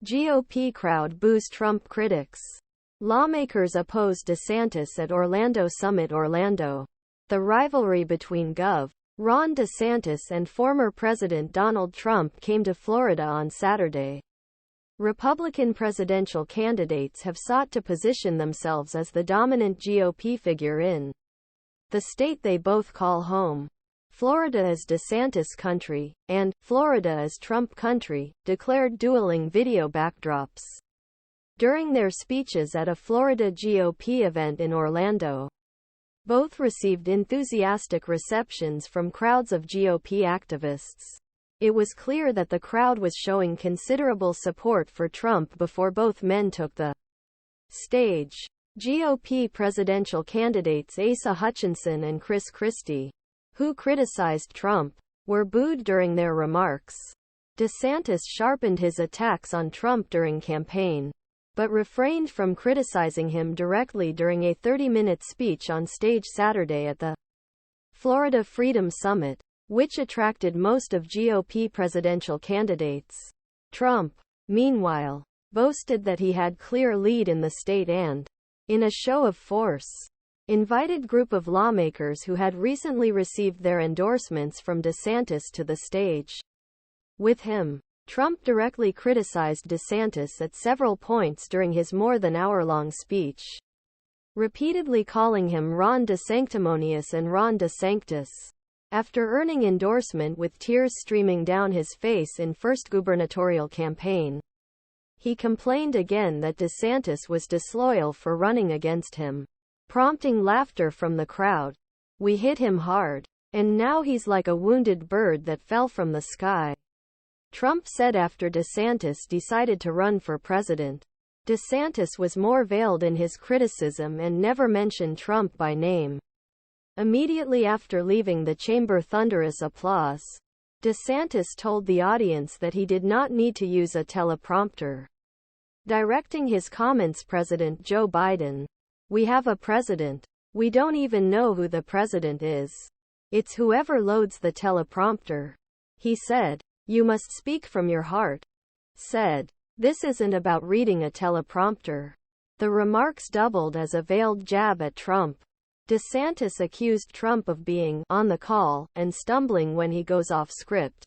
GOP crowd boos Trump critics. Lawmakers oppose DeSantis at Orlando Summit. Orlando. The rivalry between Gov. Ron DeSantis and former President Donald Trump came to Florida on Saturday. Republican presidential candidates have sought to position themselves as the dominant GOP figure in the state they both call home. Florida is DeSantis Country, and Florida is Trump Country, declared dueling video backdrops during their speeches at a Florida GOP event in Orlando. Both received enthusiastic receptions from crowds of GOP activists. It was clear that the crowd was showing considerable support for Trump before both men took the stage. GOP presidential candidates Asa Hutchinson and Chris Christie, who criticized Trump, were booed during their remarks. DeSantis sharpened his attacks on Trump during campaign, but refrained from criticizing him directly during a 30-minute speech on stage Saturday at the Florida Freedom Summit, which attracted most of GOP presidential candidates. Trump, meanwhile, boasted that he had clear lead in the state and, in a show of force, invited group of lawmakers who had recently received their endorsements from DeSantis to the stage with him. Trump directly criticized DeSantis at several points during his more than hour-long speech, repeatedly calling him Ron DeSanctimonious and Ron DeSanctus. After earning endorsement with tears streaming down his face in first gubernatorial campaign, he complained again that DeSantis was disloyal for running against him, prompting laughter from the crowd. "We hit him hard. And now he's like a wounded bird that fell from the sky," Trump said after DeSantis decided to run for president. DeSantis was more veiled in his criticism and never mentioned Trump by name. Immediately after leaving the chamber, thunderous applause. DeSantis told the audience that he did not need to use a teleprompter, directing his comments President Joe Biden. "We have a president. We don't even know who the president is. It's whoever loads the teleprompter," he said. "You must speak from your heart." Said, "This isn't about reading a teleprompter." The remarks doubled as a veiled jab at Trump. DeSantis accused Trump of being on the call and stumbling when he goes off script.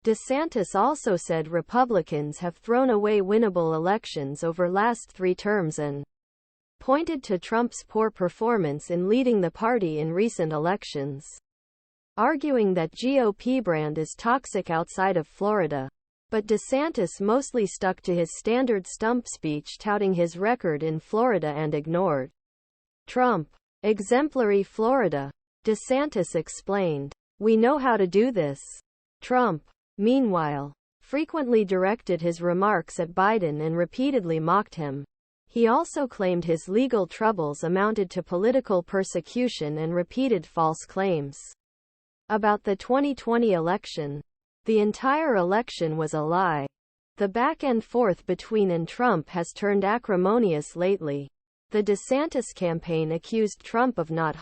DeSantis also said Republicans have thrown away winnable elections over last 3 terms and pointed to Trump's poor performance in leading the party in recent elections, arguing that GOP brand is toxic outside of Florida. But DeSantis mostly stuck to his standard stump speech touting his record in Florida and ignored Trump. Exemplary Florida. DeSantis explained, "We know how to do this." Trump, meanwhile, frequently directed his remarks at Biden and repeatedly mocked him. He also claimed his legal troubles amounted to political persecution and repeated false claims about the 2020 election. The entire election was a lie. The back and forth between and Trump has turned acrimonious lately. The DeSantis campaign accused Trump of not